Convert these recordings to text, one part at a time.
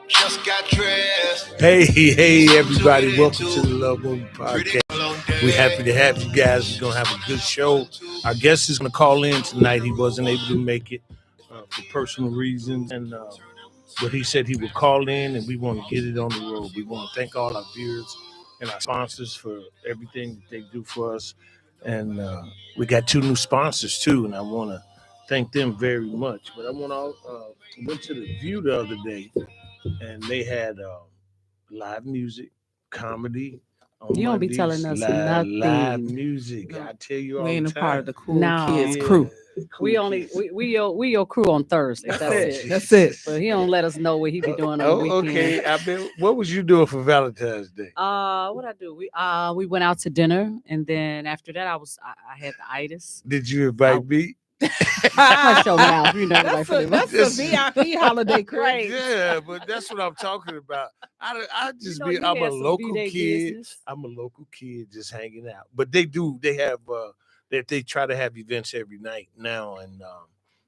Just got dressed. Hey, everybody. Welcome to the Love Movie Podcast. We're happy to have you guys. We're going to have a good show. Our guest is going to call in tonight. He wasn't able to make it for personal reasons, but he said he would call in, and we want to get it on the road. We want to thank all our viewers and our sponsors for everything that they do for us. And we got 2 new sponsors, too, and I want to thank them very much. But I want to went to the View the other day, and they had live music, comedy. You don't be telling us nothing. Live music. I tell you all the time. We ain't a part of the cool kids crew. We your crew on Thursday. That's it. But he don't let us know what he be doing on the weekend. Okay. I bet. What was you doing for Valentine's Day? What I do? We went out to dinner, and then after that, I had the itis. Did you invite me? Hush your mouth. You know, That's a VIP holiday craze. Yeah, but that's what I'm talking about. I just You know, I'm a local V-Day kid. business. I'm a local kid just hanging out. But they have they try to have events every night now, and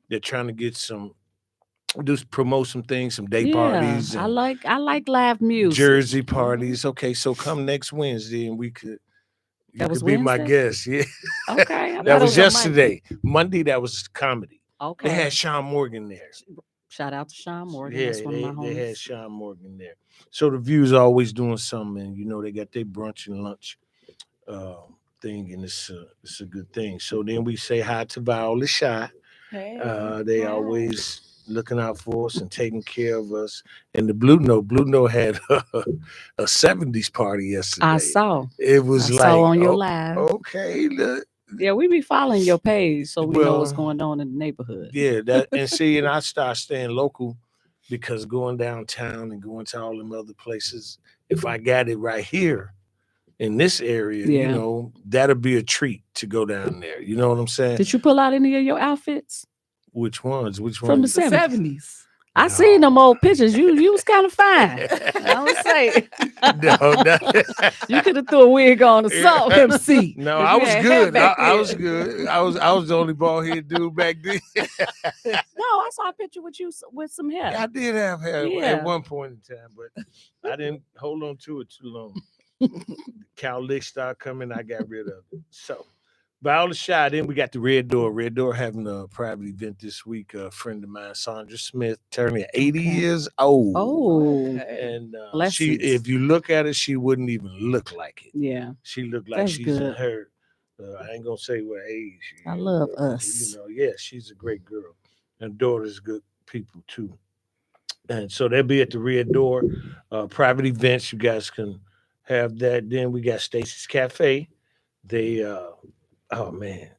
they're trying to get promote some things, some day parties. I like live music. Jersey parties. Okay, so come next Wednesday and you could be my Wednesday? guest. Yeah. Okay. That was yesterday. Monday, that was comedy. Okay. They had Sean Morgan there. Shout out to Sean Morgan. Yeah, That's one of my they homies. had Sean Morgan there. So the View's always doing something, and they got their brunch and lunch thing, and it's a good thing. So then we say hi to Viola Shy. Hey. They always looking out for us and taking care of us. And the Blue Note had a 70s party yesterday. I saw. It was I like saw on your live. Okay, look. Yeah, we be following your page so we know what's going on in the neighborhood. Yeah, and I start staying local because going downtown and going to all them other places, if I got it right here in this area, that'll be a treat to go down there. You know what I'm saying? Did you pull out any of your outfits? Which ones? From the 70s. I No. seen them old pictures. You was kind of fine. I would say. No. You could have threw a wig on or something. MC. No, If I you was had good. hair back I then. was good. I was the only bald head dude back then. No, I saw a picture with you with some hair. I did have hair Yeah. at one point in time, but I didn't hold on to it too long. Cal Lick started coming, I got rid of it. So, Viola Shy, then we got the Red Door. Red Door having a private event this week. A friend of mine, Sandra Smith, turning 80 years old. Oh, And blessings. if you look at her, she wouldn't even look like it. Yeah. She looked like That's she's in good. her. I ain't gonna say what age she I is, love but, us. Yeah, she's a great girl. And daughter's good people too. And so they'll be at the Red Door, private events. You guys can have that. Then we got Stacy's Cafe. They, oh man,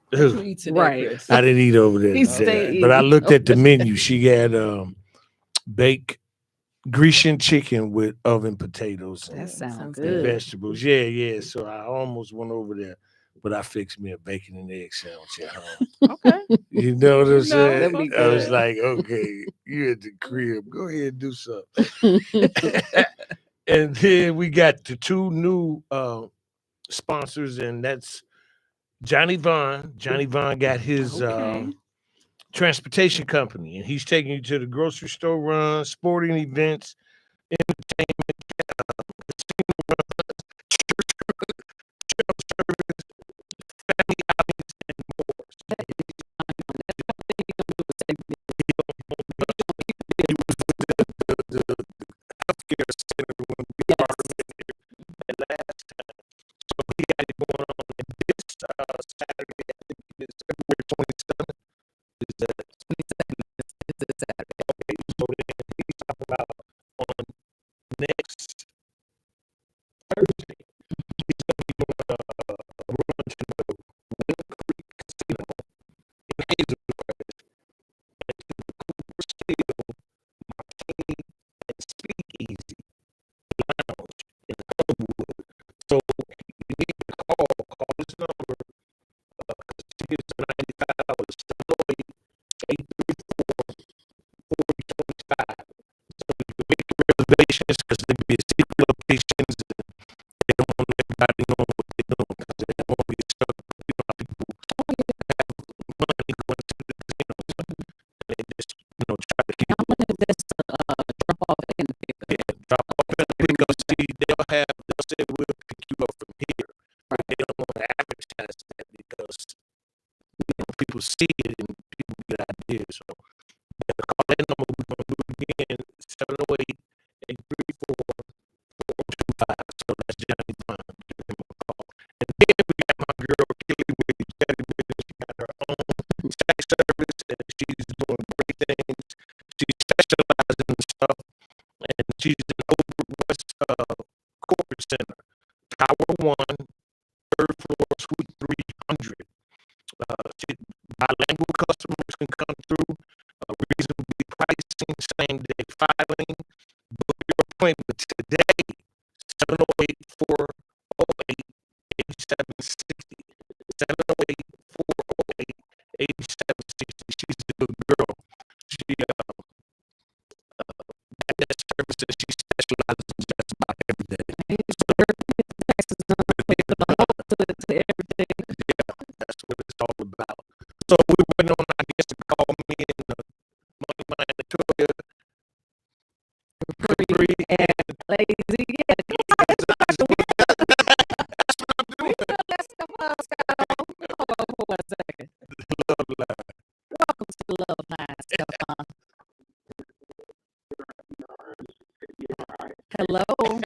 What you eat today, Right. Chris? I didn't eat over there, He today, stayed but I eating. looked at the menu. She had baked Grecian chicken with oven potatoes That and sounds sounds good. vegetables. Yeah. So I almost went over there, but I fixed me a bacon and egg sandwich at home. Okay. You know what I'm saying? that'd be I was good. like, okay, you at the crib. Go ahead and do something. And then we got the 2 new sponsors, and that's Johnny Vaughn. Johnny Vaughn got his Okay. transportation company, and he's taking you to the grocery store runs, sporting events, entertainment, family outings, and more. The healthcare center when we brought him in here that last time. So he got it going on this Saturday. I think it's February 27th. Is that 27th? Okay, so then he's talking about on next Thursday. He's going to be doing a run to the Wind Creek Casino in Hazelwood. And to the Cooper Steel Martini and Speakeasy Lounge in Hollywood. So you need to call this number because tickets are $95. 834-4025. So you can make your reservations because there be secret locations and they don't want everybody knowing what they're doing because they don't want to be stuck. You know how people have money going to the casinos and they just try to keep I'm gonna just drop off they'll say we'll pick you up from here. But they don't want to advertise that because people see it and people get ideas. So call that number. We're going to do it again, 708-834-425. So that's Johnny Time. Give him a call. And then we got my girl, Kelly Williams. She got her own sex service, and she's doing great things. She specializes in stuff, and she's in Over West Corporate Center, Tower 1, third floor, Suite 300. Bilingual customers can come through. Reasonably pricing, same day filing. Book your appointment today. 708-408-8760. 708-408-8760. She's a good girl. She that services she specializes in just about every day. Yeah, that's what it's all about. So we're waiting on our guest to call me and Money Mind Victoria. And lazy. Welcome to Love Line, Stefan. Hello. Who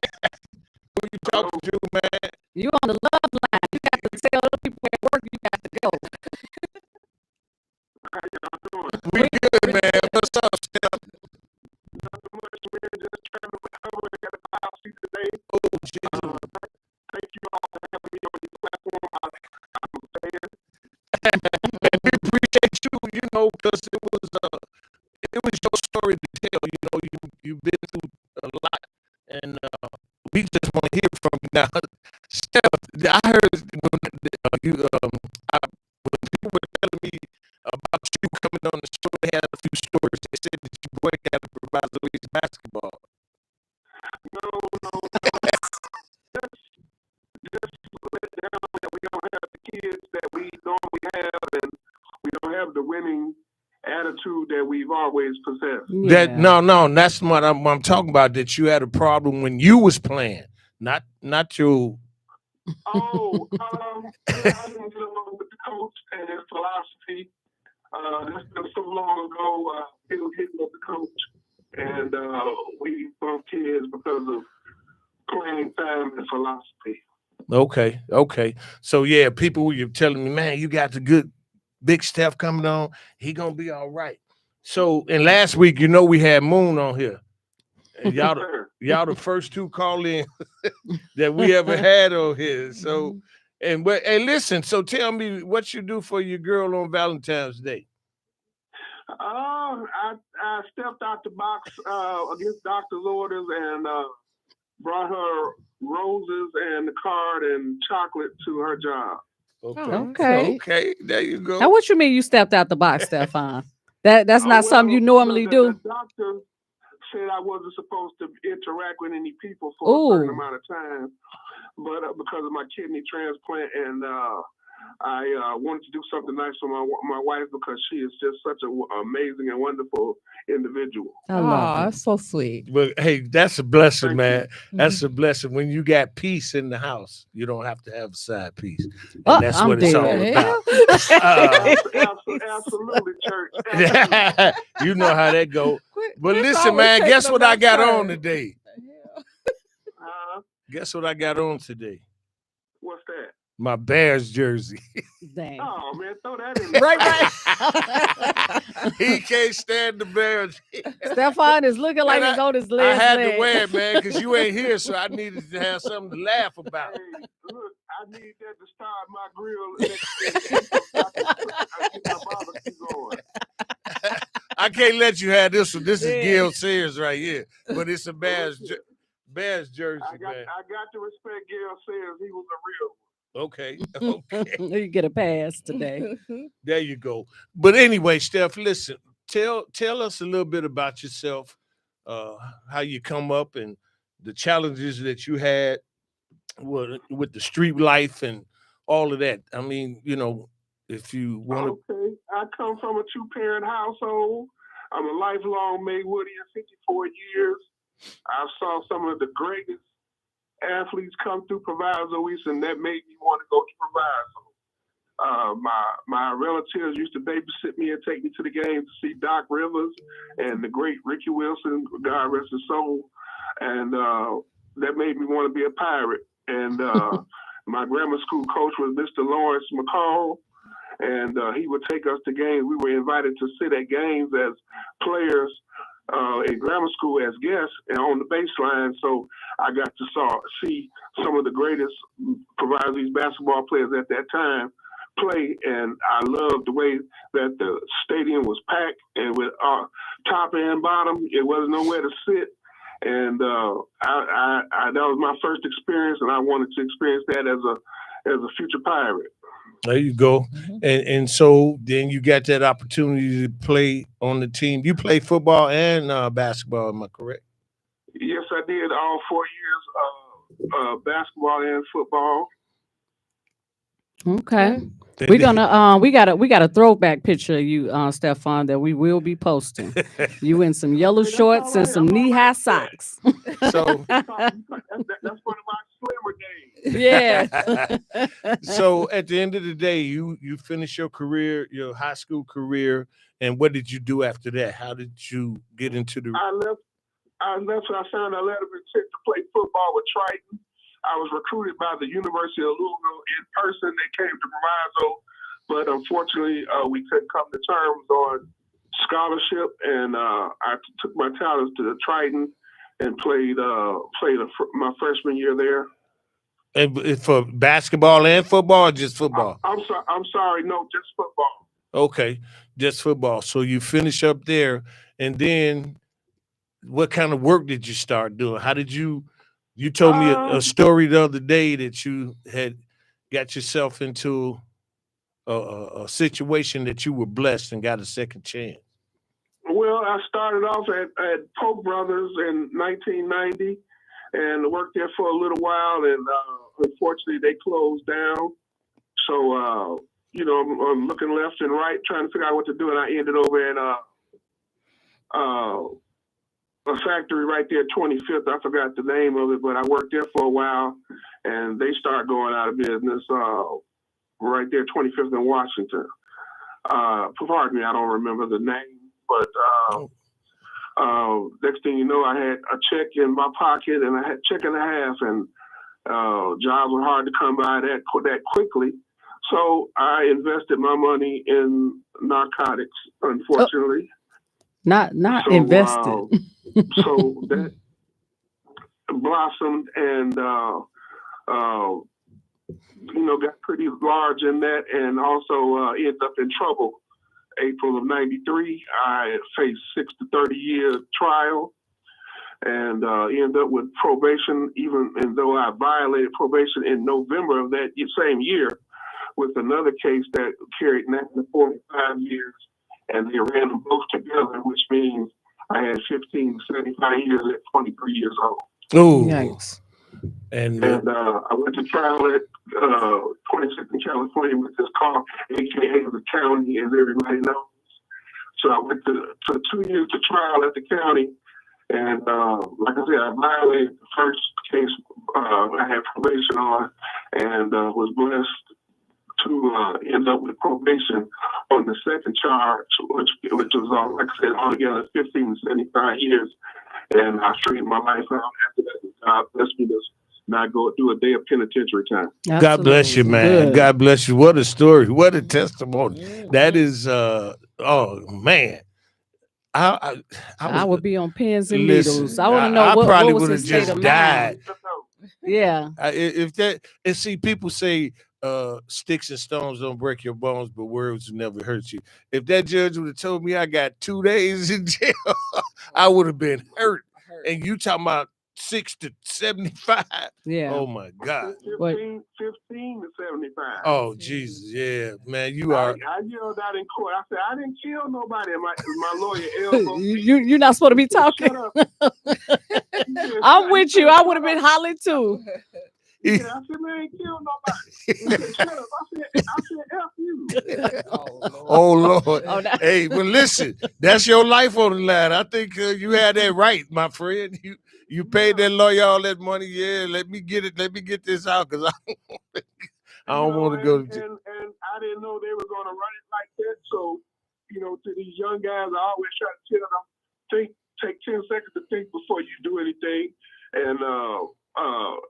you talking to, man? You on the Love Line. You got to tell the people at work you got to go. How y'all doing? We good, man. What's up, Steph? Nothing much, man. Just trying to recover. I got a policy today. Oh, Jesus. Thank you all for having me on your platform. I'm a fan. And we appreciate you, because it was your story to tell. You've been through a lot, and we just want to hear from you now. Steph, I heard when people were telling me about you coming on the show, they had a few stories. They said that you boycotted out Proviso East basketball. No. Just let down that we don't have the kids that we normally have, and we don't have the winning attitude that we've always possessed. Yeah. That's what I'm talking about. That you had a problem when you was playing, not you. I didn't get along with the coach and his philosophy. That's been so long ago. He was hitting up the coach, and we bumped kids because of playing time and philosophy. Okay. So yeah, people were telling me, man, you got the good big Steph coming on. He gonna be all right. So, and last week, we had Moon on here. And y'all the first two call in that we ever had on here. So, hey, listen. So, tell me what you do for your girl on Valentine's Day. I stepped out the box against doctor's orders and brought her roses and a card and chocolate to her job. Okay. There you go. Now, what you mean you stepped out the box, Stefan? That's not something you normally do. The doctor said I wasn't supposed to interact with any people for a certain amount of time, but because of my kidney transplant, and I wanted to do something nice for my wife because she is just such an amazing and wonderful individual. I love it. That's so sweet. But hey, that's a blessing, man. That's a blessing. When you got peace in the house, you don't have to have a side piece. And that's what it's all about. Absolutely, church. Absolutely. You know how that goes. But listen, man, guess what I got on today? Guess what I got on today? What's that? My Bears jersey. Dang. Oh, man, throw that in there. Right. He can't stand the Bears. Stefan is looking like he's on his last I had leg. to wear it, man, because you ain't here, so I needed to have something to laugh about. Hey, look, I need that to start my grill. I get my barbecue going. I can't let you have this one. This is Gil Sears right here, but it's a Bears jersey, man. I got to respect Gil Sears. He was a real one. Okay. You get a pass today. There you go. But anyway, Steph, listen, tell us a little bit about yourself, how you come up and the challenges that you had with the street life and all of that. I mean, if you want to. Okay. I come from a 2-parent household. I'm a lifelong Maywoodian, 54 years. I saw some of the greatest athletes come through Proviso East, and that made me want to go to Proviso. My relatives used to babysit me and take me to the games to see Doc Rivers and the great Ricky Wilson, God rest his soul, and that made me want to be a Pirate. And my grammar school coach was Mr. Lawrence McCall, and he would take us to games. We were invited to sit at games as players in grammar school as guests and on the baseline. So I got to see some of the greatest Proviso East basketball players at that time play, and I loved the way that the stadium was packed, and with top and bottom, it wasn't nowhere to sit. And that was my first experience, and I wanted to experience that as a future Pirate. There you go. And so then you got that opportunity to play on the team. You play football and basketball, am I correct? Yes, I did all 4 years of basketball and football. Okay. We're gonna we got a throwback picture of you, Stefan, that we will be posting. You in some yellow shorts and some knee-high socks. So That's one of my slimmer days. Yeah. so at the end of the day, you finished your career, your high school career, and what did you do after that? How did you get into the I left. I signed a letter of intent to play football with Triton. I was recruited by the University of Louisville in person. They came to Proviso, but unfortunately, we couldn't come to terms on scholarship. And I took my talents to the Triton and played my freshman year there. and for basketball and football, or just football? I'm sorry. No, just football. Okay, just football. So you finish up there, and then what kind of work did you start doing? How did you told me a story the other day that you had got yourself into a situation that you were blessed and got a second chance. Well, I started off at Polk Brothers in 1990 and worked there for a little while, and unfortunately they closed down. So, I'm looking left and right, trying to figure out what to do, and I ended over at a factory right there, 25th. I forgot the name of it, but I worked there for a while, and they started going out of business right there, 25th in Washington. Pardon me, I don't remember the name, but next thing you know, I had a check in my pocket, and I had a check and a half, and jobs were hard to come by that quickly. So I invested my money in narcotics, unfortunately. Not invested. So that blossomed and, got pretty large in that, and also ended up in trouble. April of 93, I faced 6 to 30 year trial and ended up with probation, even though I violated probation in November of that same year with another case that carried 9 to 45 years. And they ran them both together, which means I had 15 to 75 years at 23 years old. Oh, yikes. And I went to trial at 26th in California with this car, AKA the county, as everybody knows. So I went to 2 years to trial at the county. And like I said, I violated the first case I had probation on, and was blessed to end up with probation on the second charge, which was, like I said, altogether 15 to 75 years. And I straightened my life out after that. God blessed me to not go do a day of penitentiary time. Absolutely. God bless you, man. Good. God bless you. What a story. What a testimony. That is, oh, man. I would be on pins and Listen, needles. I want to know I what probably was would his have state just of died. mind. Yeah. If that, and see, people say sticks and stones don't break your bones, but words will never hurt you. If that judge would have told me I got 2 days in jail, I would have been hurt. And you talking about 6 to 75? Yeah. Oh my God. 15 to 75. Oh Jesus, yeah, man, you are. I yelled out in court. I said, I didn't kill nobody. And my lawyer elbowed me. You're not supposed to be talking. Shut up. I'm with you. I would have been hollering too. Yeah, I said, man, I ain't killed nobody. He said, shut up. I said, F you. too. Oh Lord. Oh, that- Hey, well, listen, that's your life on the line. I think you had that right, my friend. You paid that lawyer all that money. Yeah, let me get it. Let me get this out because I don't want to go. And I didn't know they were going to run it like that. So, to these young guys, I always try to tell them, take 10 seconds to think before you do anything, and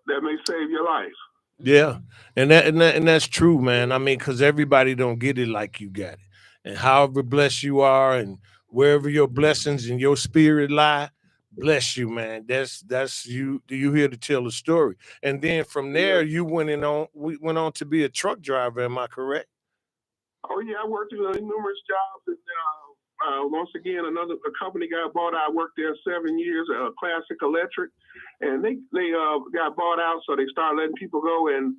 that may save your life. Yeah, and that's true, man. I mean, because everybody don't get it like you got it, and however blessed you are, and wherever your blessings and your spirit lie, bless you, man. That's you. You here to tell the story, and then from there you we went on to be a truck driver. Am I correct? Oh yeah, I worked in numerous jobs, and once again, a company got bought out. I worked there 7 years, Classic Electric, and they got bought out, so they started letting people go, and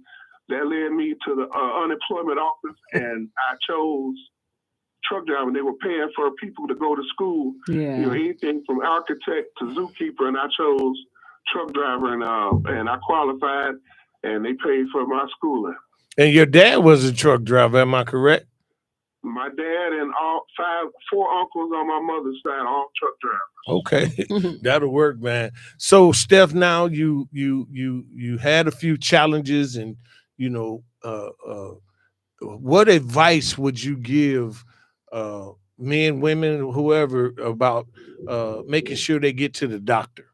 that led me to the unemployment office, and I chose truck driving. They were paying for people to go to school, anything from architect to zookeeper, and I chose truck driver, and I qualified, and they paid for my schooling. And your dad was a truck driver, am I correct? My dad and four uncles on my mother's side, all truck drivers. Okay, that'll work, man. So, Steph, now you had a few challenges, and what advice would you give men, women, whoever about making sure they get to the doctor?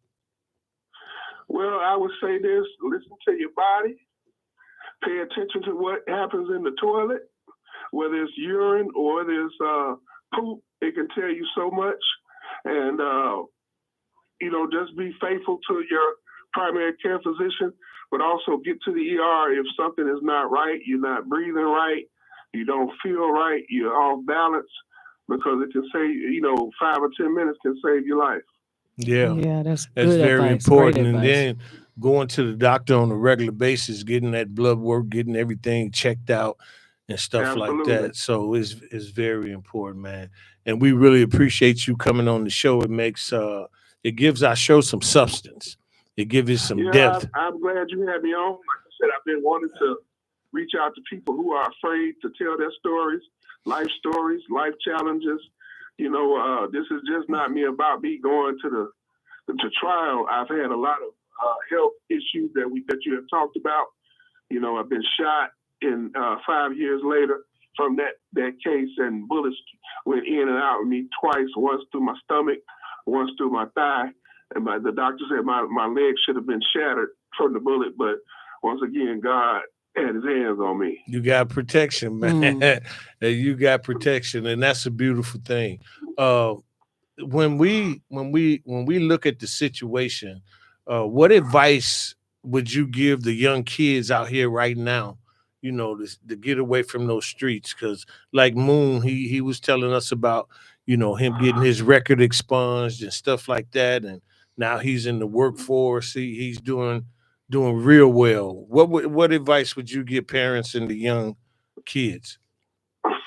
Well, I would say this: listen to your body, pay attention to what happens in the toilet. Whether it's urine or whether it's poop, it can tell you so much. And, just be faithful to your primary care physician, but also get to the ER if something is not right, you're not breathing right, you don't feel right, you're off balance, because it can save, 5 or 10 minutes can save your life. Yeah, that's very advice. important. Great And advice. then going to the doctor on a regular basis, getting that blood work, getting everything checked out and stuff like that. So it's very important, man. And we really appreciate you coming on the show. It makes it gives our show some substance. It gives it some depth. I'm glad you had me on. Like I said, I've been wanting to reach out to people who are afraid to tell their stories, life challenges. This is just not about me going to trial. I've had a lot of health issues that you have talked about. I've been shot in 5 years later from that case, and bullets went in and out of me twice, once through my stomach, once through my thigh. And the doctor said my leg should have been shattered from the bullet, but once again, God had his hands on me. You got protection, man. You got protection, and that's a beautiful thing. When we look at the situation, what advice would you give the young kids out here right now, to get away from those streets? Because like Moon, he was telling us about, him getting his record expunged and stuff like that, and now he's in the workforce. He's doing real well. What advice would you give parents and the young kids?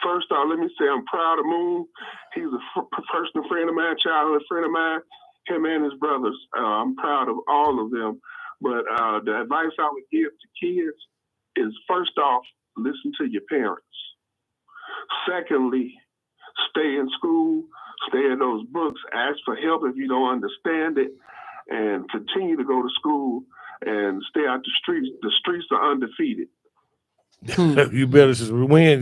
First off, let me say I'm proud of Moon. He's a personal friend of mine, childhood friend of mine, him and his brothers. I'm proud of all of them. But the advice I would give to kids is, first off, listen to your parents. Secondly, stay in school, stay in those books, ask for help if you don't understand it, and continue to go to school and stay out the streets. The streets are undefeated. You better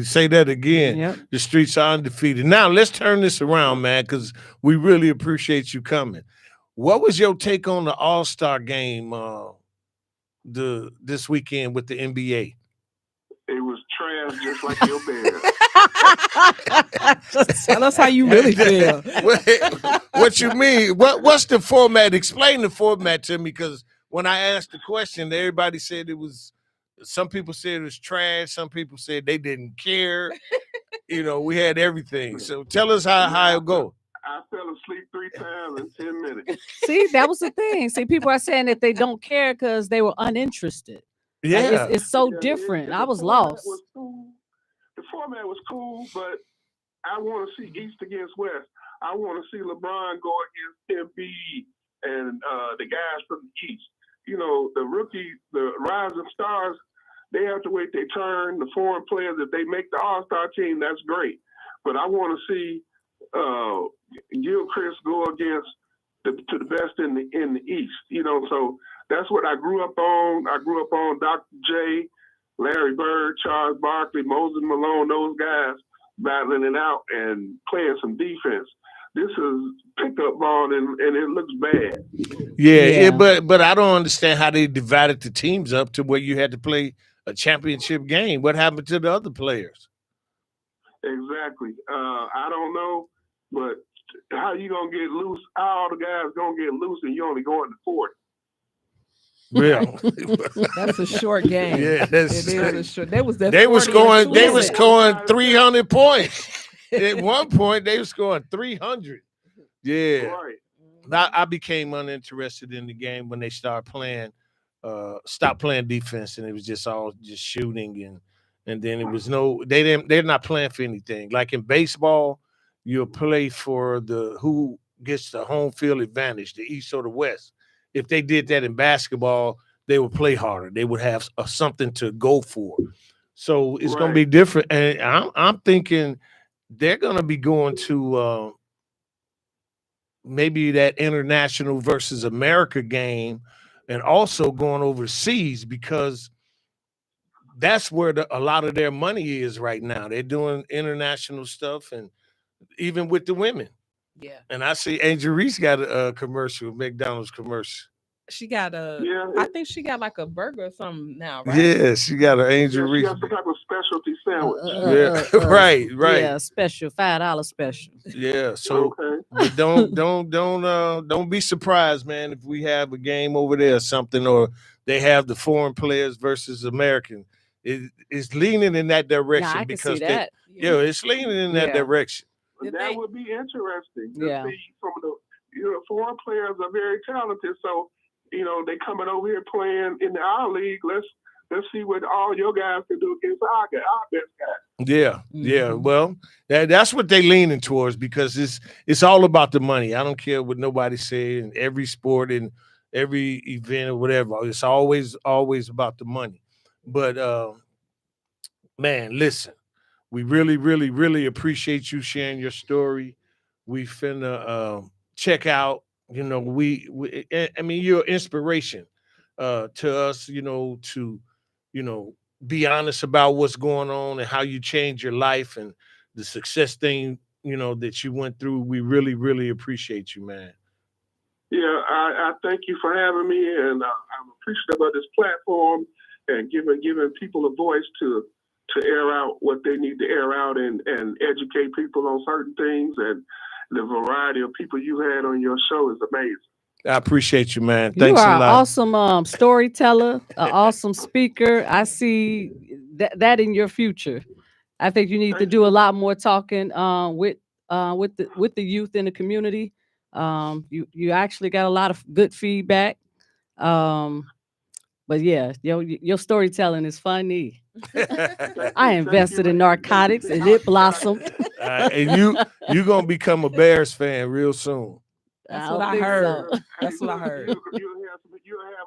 say that again. Yep. The streets are undefeated. Now let's turn this around, man, because we really appreciate you coming. What was your take on the All-Star game this weekend with the NBA? It was trash, just like your bed. Tell us how you really feel. What you mean? What's the format? Explain the format to me, because when I asked the question, everybody said it was. Some people said it was trash. Some people said they didn't care. We had everything. So tell us how it go. I fell asleep 3 times in 10 minutes. See, that was the thing. See, people are saying that they don't care because they were uninterested. Yeah, like it's so different. I was lost. The format was cool, but I want to see East against West. I want to see LeBron go against Embiid and the guys from the East. The rookie, the rising stars, they have to wait to their turn. The foreign players, if they make the All-Star team, that's great. But I want to see Gilchrist go against to the best in the East. So that's what I grew up on. I grew up on Dr. J, Larry Bird, Charles Barkley, Moses Malone, those guys battling it out and playing some defense. This is pickup ball, and it looks bad. Yeah. But I don't understand how they divided the teams up to where you had to play a championship game. What happened to the other players? Exactly. I don't know, but how you gonna get loose? How all the guys gonna get loose, and you only going to 40? Yeah, That's a short game. Yeah, it is a short. They were scoring 300 points. At one point, they were scoring 300. Yeah. Right. I became uninterested in the game when they stopped playing defense, and it was just all just shooting, and then it was they're not playing for anything. Like in baseball, you'll play for who gets the home field advantage, the East or the West. If they did that in basketball, they would play harder. They would have something to go for. So it's going to be different. And I'm thinking they're going to be going to maybe that international versus America game, and also going overseas, because that's where a lot of their money is right now. They're doing international stuff, and even with the women. Yeah. And I see Angel Reese got a commercial, McDonald's commercial. She got I think she got like a burger or something now, right? Yeah, she got an Angel Reese. She got some type of specialty sandwich. Right. Yeah, special $5 special. Yeah, so but don't be surprised, man, if we have a game over there or something, or they have the foreign players versus American. It's leaning in that direction, I because can see that. It's leaning in that direction. That would be interesting to Yeah. see some of the foreign players are very talented. So, they coming over here playing in our league. Let's see what all your guys can do against our best guys. Yeah, yeah. Well, that's what they leaning towards, because it's all about the money. I don't care what nobody say in every sport, in every event or whatever. It's always about the money. But man, listen, we really, really, really appreciate you sharing your story. We finna check out. I mean, you're inspiration to us. To be honest about what's going on and how you changed your life and the success thing, that you went through. We really, really appreciate you, man. Yeah, I thank you for having me, and I'm appreciative of this platform and giving people a voice to air out what they need to air out and educate people on certain things. And the variety of people you had on your show is amazing. I appreciate you, man. Thanks you are a lot. Awesome storyteller, an awesome speaker. I see that in your future. I think you need to do a lot more talking with the youth in the community. You actually got a lot of good feedback. But yeah, your storytelling is funny. I invested in narcotics and it blossomed. And you gonna become a Bears fan real soon. That's what I heard. So. That's what I heard. You'll have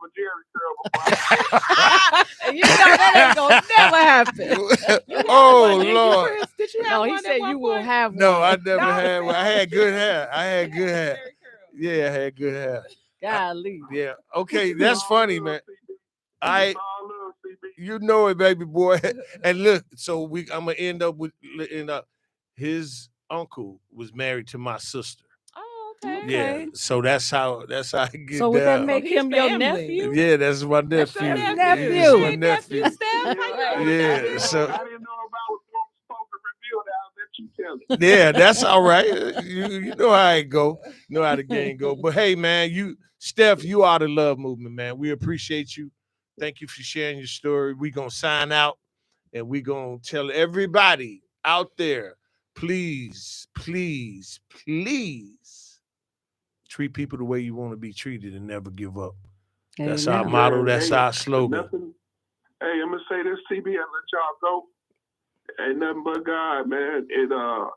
a Jerry curl. You know that ain't gonna never happen. Oh Lord! Chris, did you have No, he one said you will have one. No, I never had one. I had good hair. Yeah, I had good hair. Golly. Yeah. Okay, that's funny, man. You know it, baby boy. And look, so I'm gonna end up with his uncle was married to my sister. Oh, okay. Yeah, so that's how I get. So would that down. make him your nephew? Yeah, that's my nephew. Nephew. Yeah, my nephew. Yeah, so I didn't know about what's supposed to reveal that. I'll let you tell it. yeah, that's all right. You know how it go. You know how the game go. But hey, man, Steph, you are the love movement, man. We appreciate you. Thank you for sharing your story. We're going to sign out, and we're going to tell everybody out there, please, please, please treat people the way you want to be treated and never give up. That's our motto. That's our slogan. Hey, I'm going to say this, CB, and let y'all go. Ain't nothing but God, man.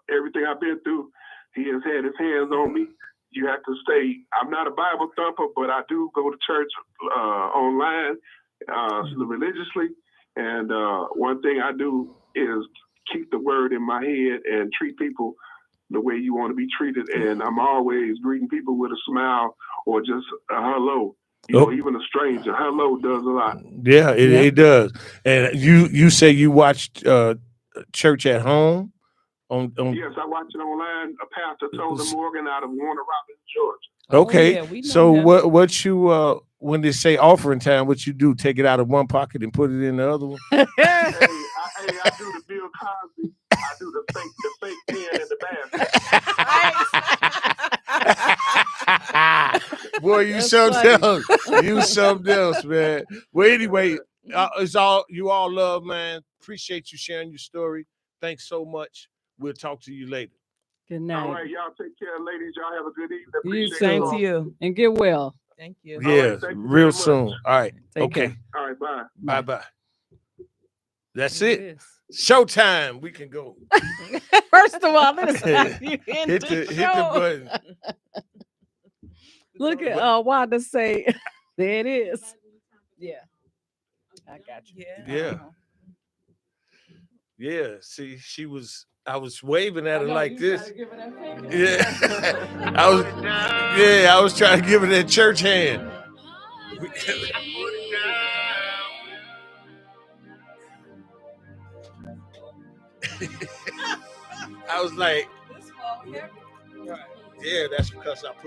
Everything I've been through, he has had his hands on me. You have to stay. I'm not a Bible thumper, but I do go to church online religiously. And one thing I do is keep the word in my head and treat people the way you want to be treated. And I'm always greeting people with a smile or just a hello. You know, even a stranger, hello does a lot. Yeah, it does. And you say you watched church at home? Yes, I watched it online. A pastor told the Morgan out of Warner Robins, Georgia. Okay, we know so him. what you when they say offering time, what you do? Take it out of one pocket and put it in the other one? I do the Bill Cosby. I do the fake pen in the basket. Boy, you something else. You something else, man. Well, anyway, it's all you all love, man. Appreciate you sharing your story. Thanks so much. We'll talk to you later. Good night. All right, y'all take care, ladies. Y'all have a good evening. You Same to you. And get well. Thank you. Yeah, thank you real very much. soon. All right. Take care. All right, bye. Bye. That's it. Showtime. We can go. First of all, listen, you hit the button. Look at Wanda say, there it is. Yeah. I got you. Yeah. Yeah. See, I was waving at her like this. Yeah. I was trying to give her that church hand. I was like, yeah, that's because I put